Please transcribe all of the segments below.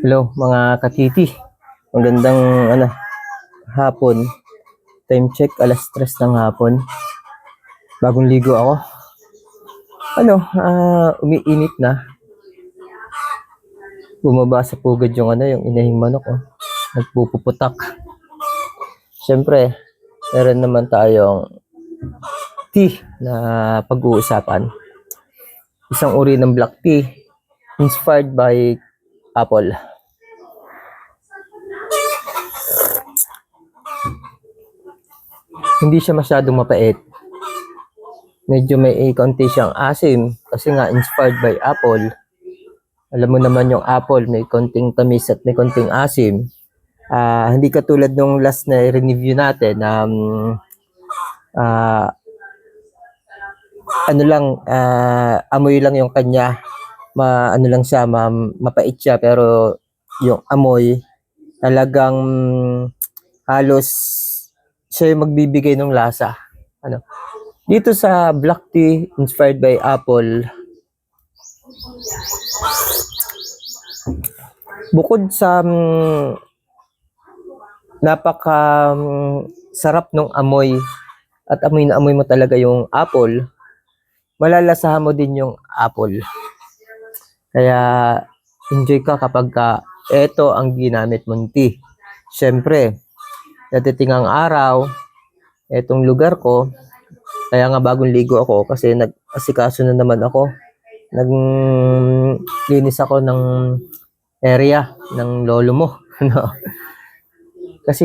Hello mga katiti. Magandang hapon. Time check alas 3 ng hapon. Bagong ligo ako. Umiinit na. Bumaba sa pugad yung yung inahing manok, oh. Nagpupuputak. Siyempre, meron naman tayong tea na pag-uusapan. Isang uri ng black tea inspired by apple. Hindi siya masyadong mapait. Medyo may konti siyang asim kasi nga inspired by apple. Alam mo naman yung apple, may konting tamis at may konting asim. Hindi katulad nung last na review natin na amoy lang yung kanya. Mapait siya, pero yung amoy talagang halos siya yung magbibigay ng lasa. Dito sa black tea inspired by apple, bukod sa napaka sarap ng amoy at amoy na amoy mo talaga yung apple, malalasahan mo din yung apple. Kaya enjoy ka kapag ito ang ginamit mong tea. Siyempre, dadating ang araw, etong lugar ko, kaya nga bagong ligo ako kasi nag-asikaso na naman ako. Naglinis ako ng area ng lolo mo. Kasi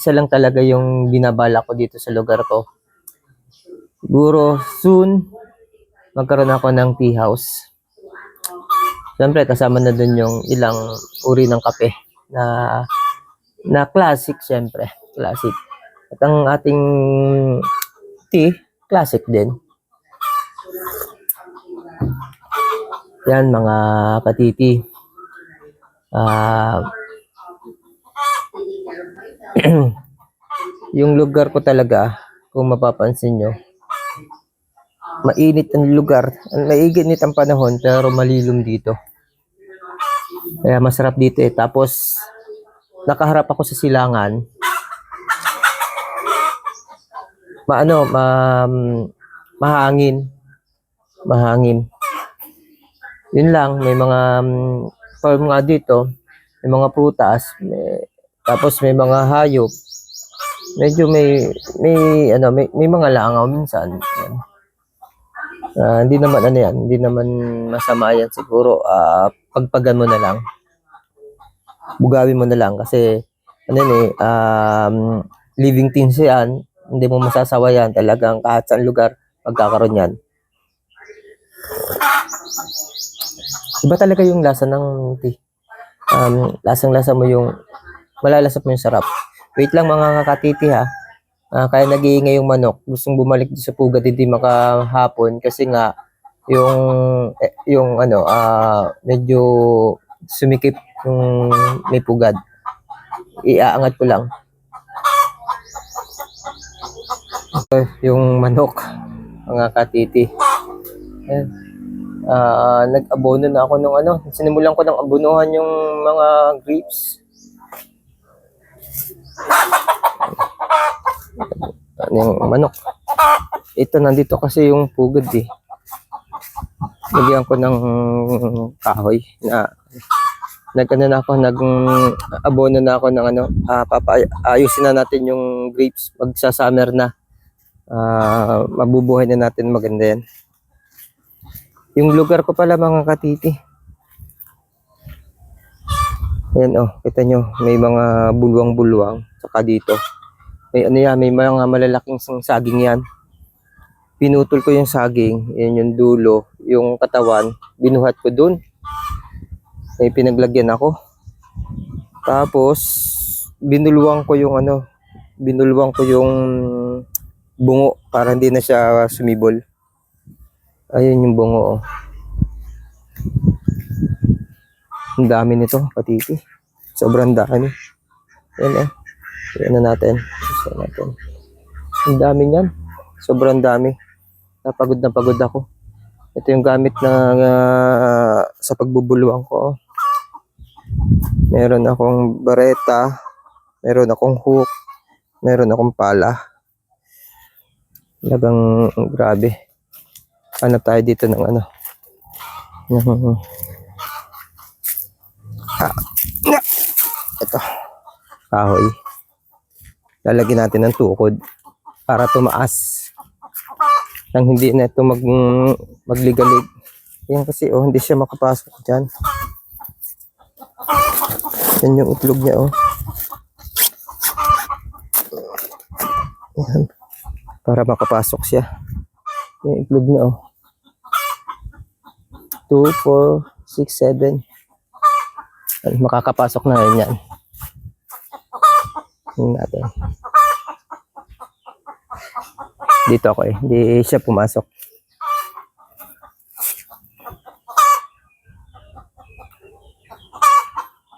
isa lang talaga yung binabala ko dito sa lugar ko. Siguro soon, magkaroon ako ng tea house. Siyempre, kasama na dun yung ilang uri ng kape na classic, siyempre. Classic. At ang ating tea, classic din. Yan mga katiti. Yung lugar ko talaga, kung mapapansin nyo, mainit ang lugar. Maiginit ang panahon, pero malilom dito. Kaya masarap dito eh. Tapos, nakaharap ako sa silangan. Mahangin. Yun lang, may mga farm nga dito, may mga prutas, tapos may mga hayop. Medyo may mga langaw minsan. Hindi naman masama yan siguro. Pagpagan mo na lang. Bugawin mo na lang kasi living things yan. Hindi mo masasawa yan. Talagang kahit saan lugar magkakaroon yan. Iba talaga yung lasa ng tea. Lasang-lasa mo yung, malalasap mo yung sarap. Wait lang mga katiti ha. Kaya nag-iingay yung manok. Gustong bumalik sa pugad, hindi makahapon kasi nga medyo sumikip yung may pugad. Iaangat ko lang. Yung manok, mga katiti. Ayan. Nag-abono na ako ng sinimulan ko ng abonohan yung mga grapes. Yung manok. Ito, nandito kasi yung pugad eh. Lagyan ko ng kahoy na nag-abono na ako ng ayusin na natin yung grapes. Magsa-summer na. Mabubuhay na natin, maganda yan. Yung lugar ko pala mga katiti. Ayan kita nyo, may mga bulwang-bulwang. Saka dito, may mga malalaking saging yan. Pinutol ko yung saging, yan yung dulo, yung katawan, binuhat ko dun. May pinaglagyan ako. Tapos, binulwang ko yung bungo para hindi na siya sumibol. Ayun yung bungo. Ang dami nito, katiti. Sobrang dami. Yan Yan na natin. Ang dami niyan. Sobrang dami. Napagod ako. Ito yung gamit na sa pagbubulwang ko. Meron akong bareta, meron akong hook, meron akong pala. Talagang grabe. Hanap tayo dito ng ano. Ito. Kahoy. Lalagyan natin ng tukod para tumaas. Nang hindi na ito magligalig. Yan kasi hindi siya makapasok dyan. Yan yung itlog niya Yan. Para makapasok siya. Yung itlog niya 2, 4, 6, 7. Makakapasok na rin yan. Tingnan natin. Dito ako hindi siya pumasok.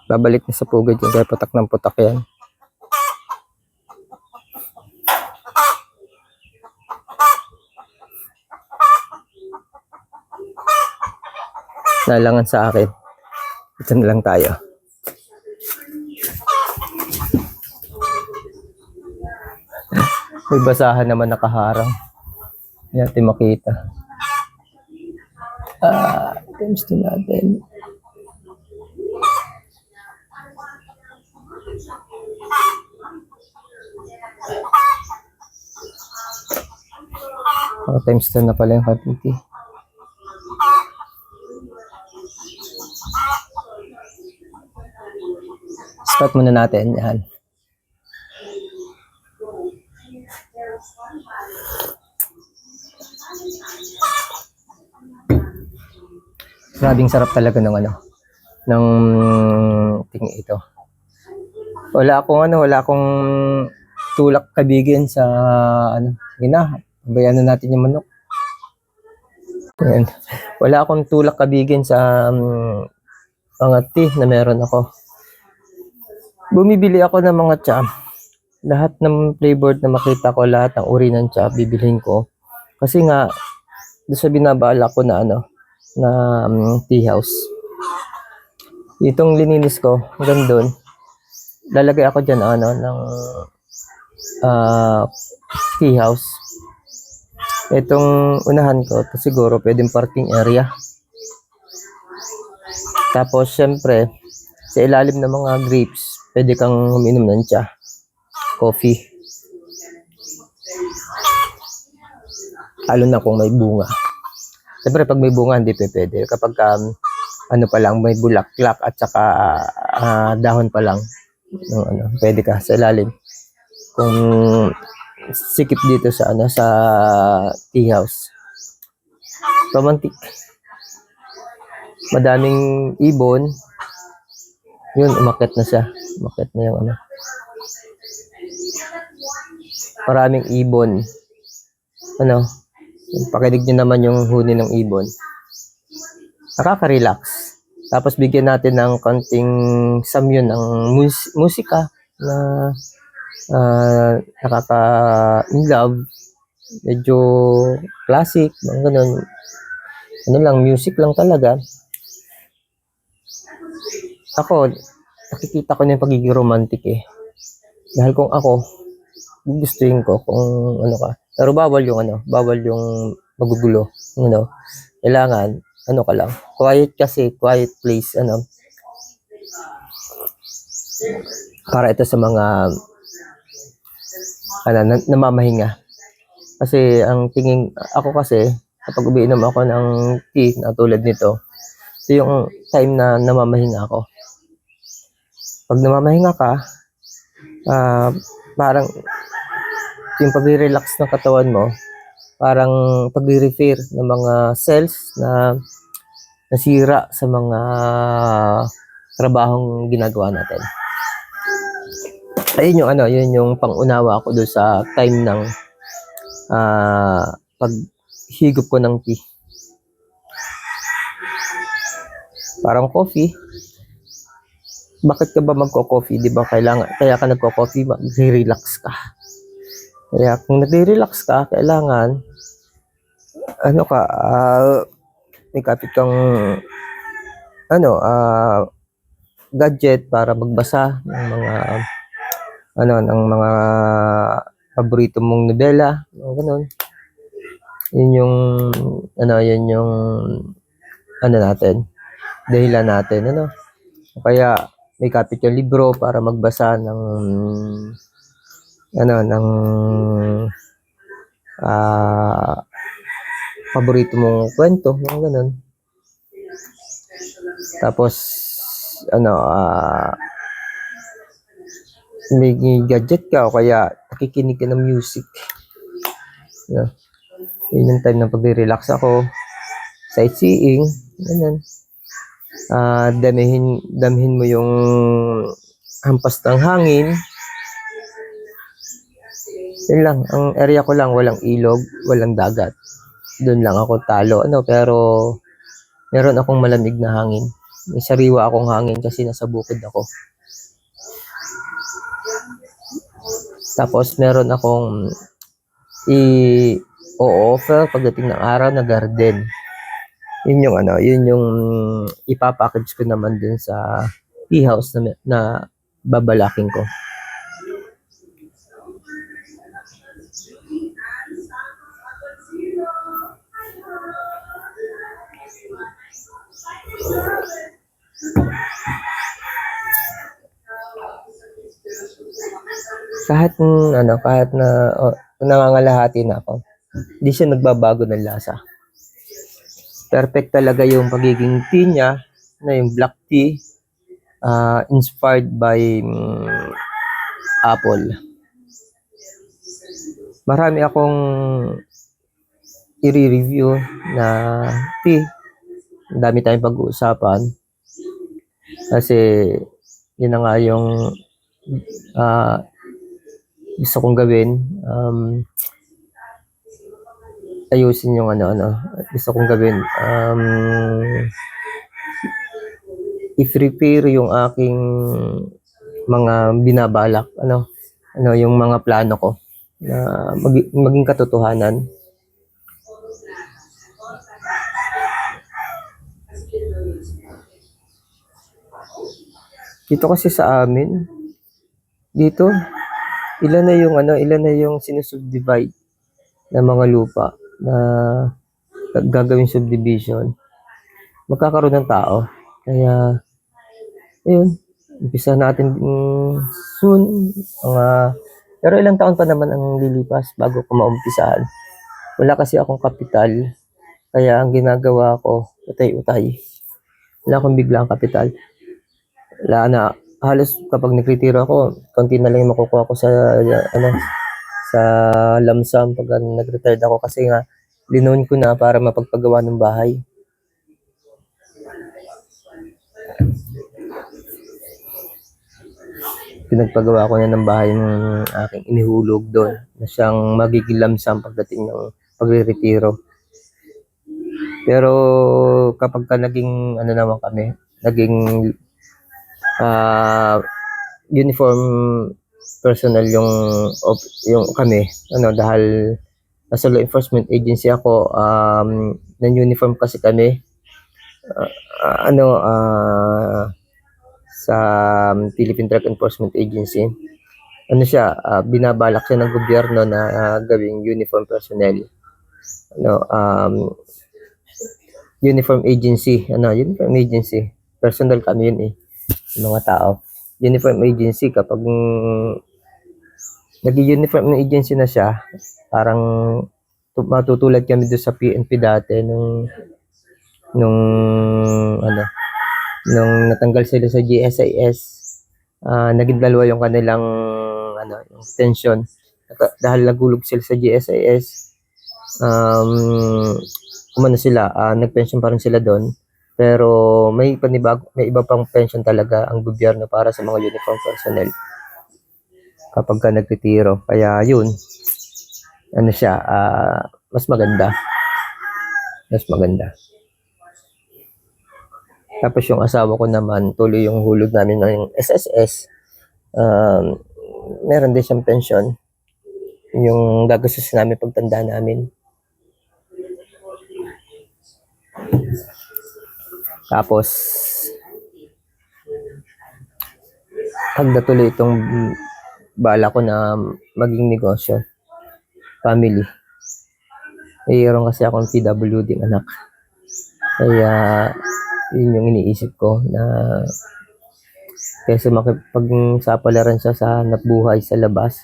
Babalik na sa pugad yun, kaya putak ng putak yan. Nalangan sa akin. Ito na lang tayo. May basahan naman nakaharang. Hindi natin makita. Times 2 natin. Times 2 na pala yung kapiti. Start muna natin yan. Grabing sarap talaga ng ng ting ito. Wala akong tulak kabigin sa bayan natin yung manok. Ayan. Wala akong tulak kabigin sa mga tea na meron ako. Bumibili ako ng mga cha. Lahat ng flavored na makita ko, lahat ng uri ng cha, bibilhin ko. Kasi nga, doon sa binabala ko na tea house. Itong lininis ko, hanggang doon, lalagay ako dyan ng tea house. Itong unahan ko, ito siguro pwedeng parking area. Tapos, syempre, sa ilalim ng mga grapes, pwede kang uminom ng cha, coffee. Lalo na kung may bunga. Siyempre, pag may bunga, hindi pwede. Kapag pa lang, may bulaklak at saka dahon pa lang, pwede ka sa ilalim. Kung sikip dito sa sa tea house. Romantic. Madaming ibon. Yun, umakyat na siya. Umakyat na yung Maraming ibon. Pakinig nyo naman yung huni ng ibon. Nakaka-relax. Tapos bigyan natin ng konting samyon ng musika na nakaka-in-love. Medyo classic. Ganun. Music lang talaga. Ako, nakikita ko na yung pagiging romantic Dahil kung ako, gustuin ko kung ka. Pero bawal yung magugulo. Kailangan, ka lang. Quiet kasi, quiet place, para ito sa mga, namamahinga. Kasi, ang tingin, ako kasi, kapag umiinom ako ng tea na tulad nito, ito yung time na namamahinga ako. Pag namamahinga ka, parang yung pag-relax ng katawan mo, parang pag-repair ng mga cells na nasira sa mga trabahong ginagawa natin. Ayun yun yung pangunawa ko doon sa time ng paghigop ko ng tea. Parang coffee. Bakit ka ba magko-coffee? Di ba kaya ka nagko-coffee, mag-relax ka. Kaya kung nag-relax ka, kailangan may kapit kang gadget para magbasa ng mga ng mga paborito mong nobela, mga ganun. Yun yung yun yung natin, dahilan natin, kaya may kapit yung libro para magbasa ng ng paborito mong kwento, mga ganun. Tapos may gadget ka o kaya nakikinig ka ng music. Yun yung time na pag-relax ako, sightseeing, ganun. Damhin mo yung hampas ng hangin. Yun lang, ang area ko lang, walang ilog, walang dagat. Doon lang ako talo, pero meron akong malamig na hangin. May sariwa akong hangin kasi nasa bukid ako. Tapos meron akong i-offer pagdating ng araw na garden. Yun yung ipapackage ko naman dun sa tea house na babalaking ko. Kahit na nangangalahati na ako, hindi siya nagbabago ng lasa. Perfect talaga yung pagiging tea niya, na yung black tea, inspired by apple. Marami akong i-review na tea. Ang dami tayong pag-uusapan. Kasi yun na nga yung gusto kong gawin. Ayusin yung gusto kong gawin. I-prepare yung aking mga binabalak, yung mga plano ko na maging katotohanan. Dito kasi sa amin, dito ilan na yung sinusubdivide na mga lupa na gagawing subdivision. Magkakaroon ng tao. Kaya ayun, umpisa natin soon. Pero ilang taon pa naman ang lilipas bago ko maumpisahan. Wala kasi akong kapital. Kaya ang ginagawa ko, utay-utay. Wala akong biglang kapital. Wala na. Halos kapag nagretiro ako, konti na lang yung makukuha ko sa sa lump sum pag nag-retired ako kasi nga linoon ko na para mapagpagawa ng bahay. Pinagpagawa ko na ng bahay ng aking inihulog doon na siyang magiging lump sum pagdating ng pagre-retiro. Pero kapag ka naging naman kami, naging uniform personnel yung kami, dahil nasa law enforcement agency ako, non-uniform kasi kami, sa Philippine Drug Enforcement Agency. Binabalak siya ng gobyerno na gawing uniform personnel. Uniform agency, uniform agency. Personal kami yun yung mga tao. Uniform agency, kapag nag-uniform agency na siya, parang matutulad kami doon sa PNP dati nung natanggal sila sa GSIS, naging dalawa yung kanilang yung pension. Dahil nagulog sila sa GSIS, nagpension pa rin sila doon. Pero may iba pang pension talaga ang gobyerno para sa mga uniform personnel kapag ka nagretiro. Kaya yun, mas maganda. Tapos yung asawa ko naman, tuloy yung hulog namin ng SSS. Meron din siyang pension. Yung gagastusin namin pagtanda namin. Tapos pag natuloy itong bala ko na maging negosyo, family. Mayroon kasi akong PWD anak. Kaya yun yung iniisip ko na kaysa makipagsapalaran siya sa hanap buhay sa labas,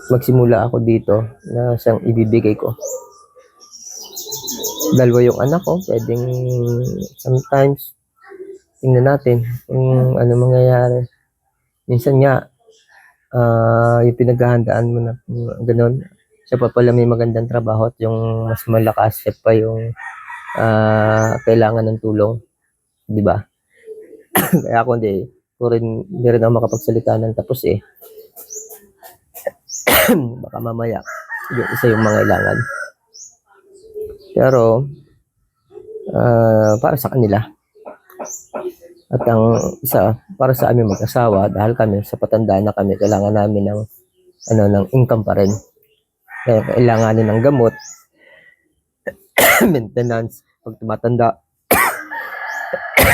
magsimula ako dito na siyang ibibigay ko. Dalawa yung anak ko, pwedeng sometimes tingnan natin kung ano mangyayari. Minsan nga, yung pinaghahandaan mo na ganun, siya pa pala may magandang trabaho at yung mas malakas siya pa yung kailangan ng tulong, di ba? Kaya ako hindi rin ako makapagsalita ng tapos eh. Baka mamaya yung isa yung mga kailangan. Pero para sa kanila at ang isa para sa aming mag-asawa, dahil kami sa patanda na kami, kailangan namin ng income pa rin. Kaya kailanganin ng gamot, maintenance pag tumatanda,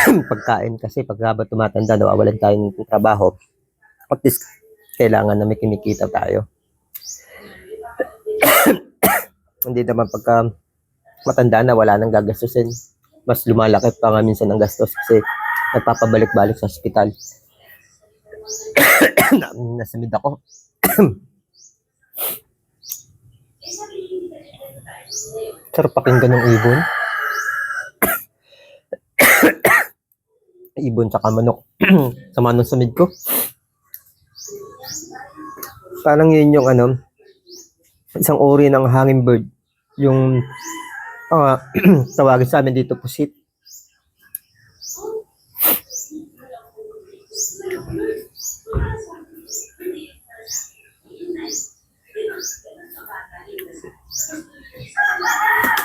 pagkain kasi pag habang tumatanda nawawalan tayo ng trabaho, at least kailangan na may kinikita tayo. Hindi naman pagka matanda na wala nang gagastusin, mas lumalaki pa nga minsan ang gastos kasi nagpapabalik-balik sa ospital. Nasamid ako. Sarap pakinggan ng ibon. Ibon tsaka manok. Sama ng samid ko. Parang yun yung isang uri ng hummingbird. Yung tawagin sa amin dito pusit.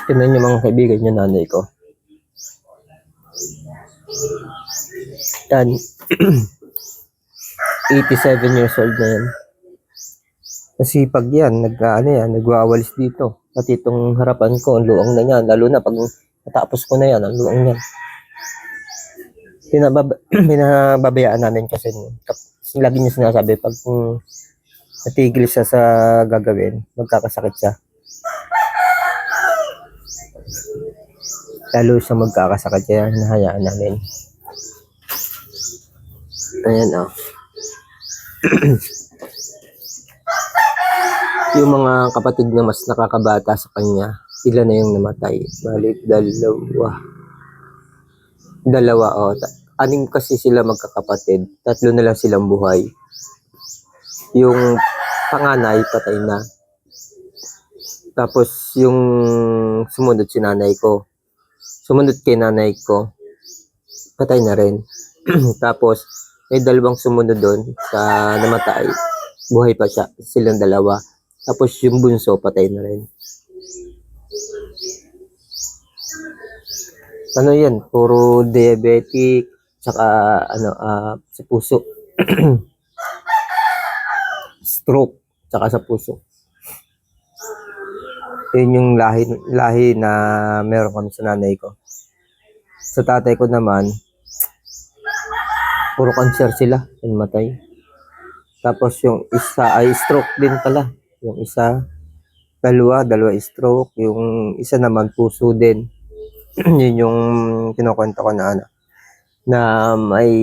Tignan yung mga kaibigan niya, nanay ko. Yan. 87 years old na yan. Kasi pag yan, nagwawalis dito. Pati itong harapan ko, ang luang na yan. Lalo na pag natapos ko na yan, ang luang yan. Pinababayaan namin kasi lagi niya sinasabi pag natigil siya sa gagawin, magkakasakit siya. Lalo siya magkakasakit, kaya hinahayaan namin. Ayan yung mga kapatid na mas nakakabata sa kanya, ilan na yung namatay? Balik, dalawa. Anim kasi sila magkakapatid, 3 na lang silang buhay. Yung panganay, patay na. Tapos yung sumunod si nanay ko. Sumunod kay nanay ko, patay na rin. Tapos may 2 sumunod doon sa namatay. Buhay pa siya, silang 2. Tapos yung bunso, patay na rin. Ano yan? Puro diabetic, tsaka sa puso. Stroke, tsaka sa puso. Yun yung lahi na meron kami sa nanay ko. Sa tatay ko naman, puro cancer sila, matay. Tapos yung isa ay stroke din pala. Yung isa, dalawa stroke. Yung isa naman puso din. Yun yung kinukwento ko na may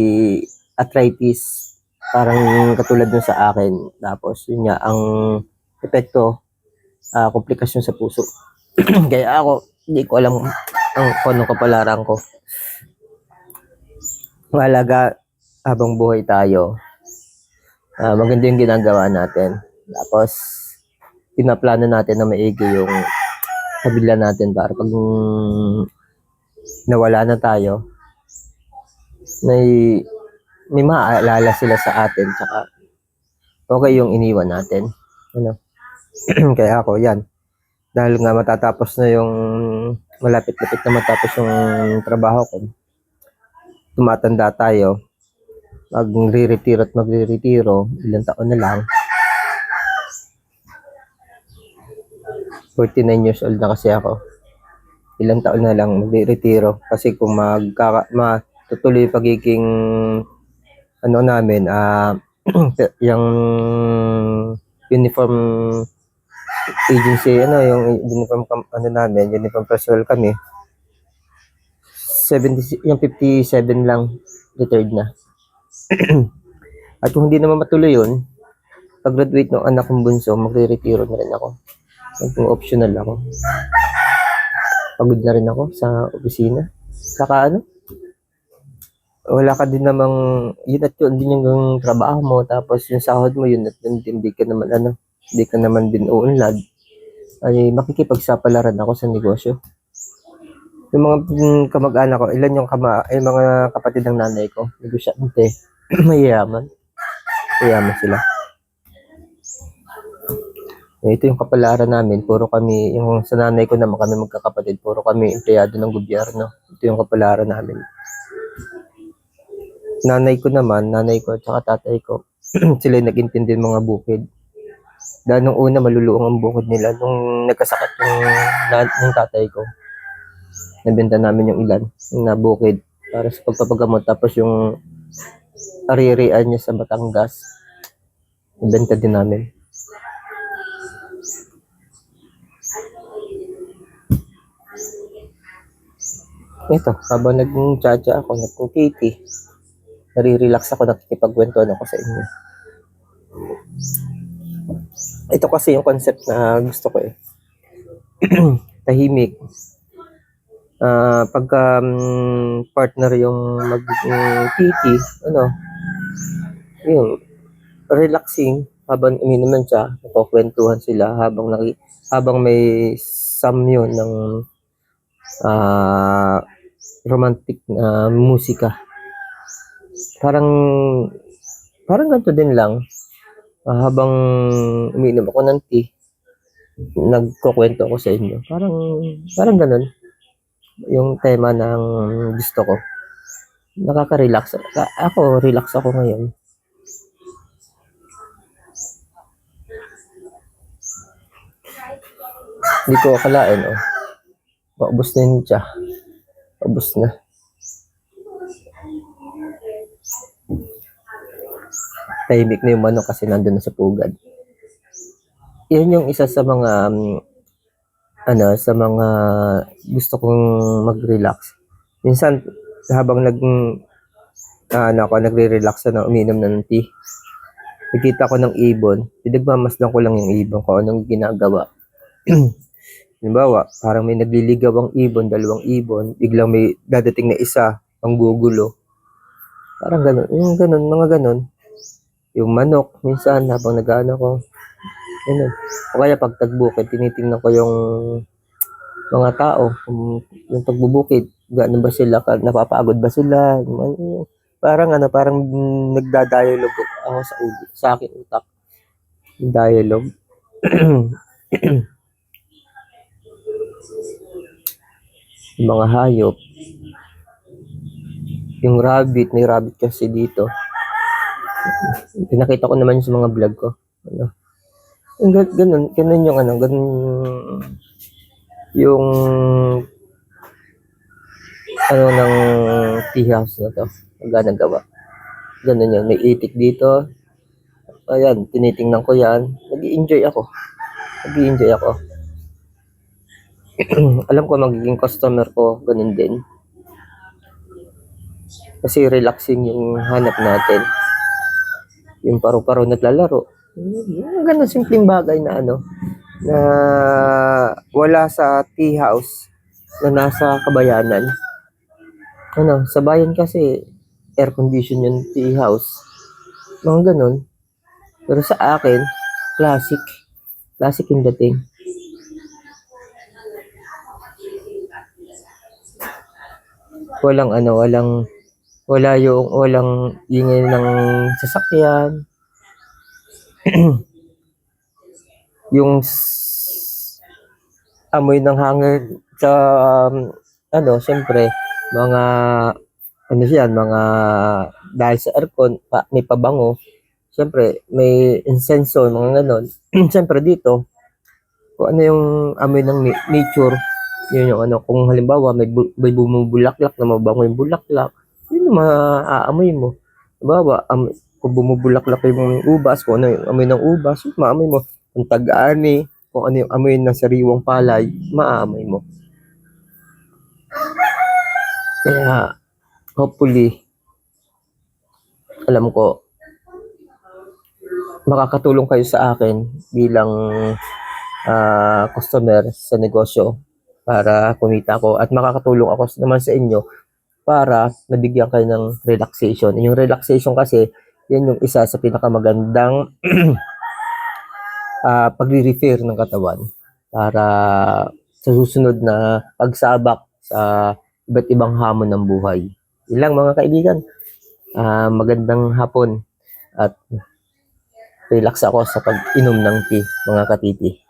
arthritis. Parang katulad dun sa akin. Tapos yun nga, ang epekto, komplikasyon sa puso. Kaya ako, hindi ko alam kung anong kapalaran ko. Mahalaga, habang buhay tayo, maganda yung ginagawa natin. Tapos, pinaplano natin na maigi yung kabila natin para pag nawala na tayo, may maaalala sila sa atin. Tsaka, okay yung iniwan natin. Kaya ako, yan. Dahil nga matatapos na yung, malapit-lapit na matapos yung trabaho ko. Tumatanda tayo. Magre-retiro at magre-retiro. Ilang taon na lang. 49 years old na kasi ako. Ilang taon na lang magre-retiro. Kasi kung matutuloy pagiging ano namin, yung uniform agency, yung uniform, ano namin, uniform personnel kami, 70, yung 57 lang, retired na. At kung hindi naman matuloy yun, pag-graduate ng anak kong bunso, magre-retiro na rin ako. Mag-optional ako. Pagod na rin ako sa opisina. Saka wala ka din namang, yun at yun din yung trabaho mo, tapos yung sahod mo, yun at yun, hindi ka naman, hindi ka naman din uunlad. Ay, makikipagsapalaran ako sa negosyo. Yung mga kamag-anak ko, ilan yung mga kapatid ng nanay ko, negosyante, mayayaman. Mayayaman sila. Ito yung kapalaran namin, puro kami, yung sa nanay ko naman kami magkakapatid, puro kami empleyado ng gobyerno. Ito yung kapalaran namin. Nanay ko at saka tatay ko, sila nag-intindi ng mga bukid. Dahil nung una maluluong ang bukid nila, nung nagkasakit yung tatay ko, nabenta namin yung ilan, yung nabukid, para sa pagpapagamot. Tapos yung aririan niya sa Batangas, nabenta din namin. Ito, habang nag-chacha ako, nag-kitty, nare-relax ako, nakikipagkwentuhan ako sa inyo. Ito kasi yung concept na gusto ko tahimik. Pagka partner yung mag-kitty, yun, relaxing, habang umiinom siya, nakukwentuhan sila habang may samyo ng romantic na musika. Parang ganito din lang, habang umiinom ako ng tea, nagkukwento ako sa inyo. Parang ganun yung tema ng gusto ko. Nakaka-relax. Relax ako ngayon. Hindi ko akalain, paubos na yun siya. Paubos na. Tahimik na yung manok kasi nandun na sa pugad. Yan yung isa sa mga sa mga gusto kong mag-relax. Minsan habang nagre-relax na uminom ng tea, nakita ko ng ibon, pinagmamasdan ko lang yung ibon ko anong ginagawa. Halimbawa, parang may nagliligaw ang ibon, dalawang ibon, biglang may dadating na isa, ang gugulo. Parang ganun, mga ganun. Yung manok, minsan habang nag-ano ko, ganun. O kaya pag tagbukid, tinitingnan ko yung mga tao, yung pagbubukid, gaano ba sila, napapagod ba sila, parang nagda-dialogue ako sa aking utak. Dialogue. Yung mga hayop, yung rabbit, may rabbit kasi dito. Pinakita ko naman sa mga vlog ko. Ganun yung ganun yung ng tea house na to. Magana gawa. Ganun yun. May itik dito. Ayan, tinitingnan ko yan. Nag-i-enjoy ako. Alam ko magiging customer ko, ganun din. Kasi relaxing yung hanap natin. Yung paro-paro naglalaro. Ganun simpleng bagay na na wala sa tea house na nasa kabayanan. Sa bayan kasi air condition yung tea house. Mga ganun. Pero sa akin, classic yung dating. Walang ingay ng sasakyan. Yung amoy ng hangin sa siyempre mga mga dahil sa aircon may pabango, siyempre may insenso, mga ganon. Siyempre dito kung ano yung amoy ng nature, yun yung kung halimbawa may bumubulaklak na mabango yung bulaklak, yun yung maaamoy mo. Halimbawa, kung bumubulaklak yung ubas, kung ano yung amoy ng ubas, maamoy mo. Kung tag-ani, kung ano yung amoy ng sariwang palay, maamoy mo. Kaya, hopefully, alam ko, makakatulong kayo sa akin bilang customer sa negosyo para kumita ako at makakatulong ako naman sa inyo para nabigyan kayo ng relaxation. Yung relaxation kasi, yan yung isa sa pinakamagandang pagre-refer ng katawan para sa susunod na pagsabak sa iba't ibang hamon ng buhay. Ilang mga kaibigan, magandang hapon at relax ako sa pag-inom ng tea, mga katiti.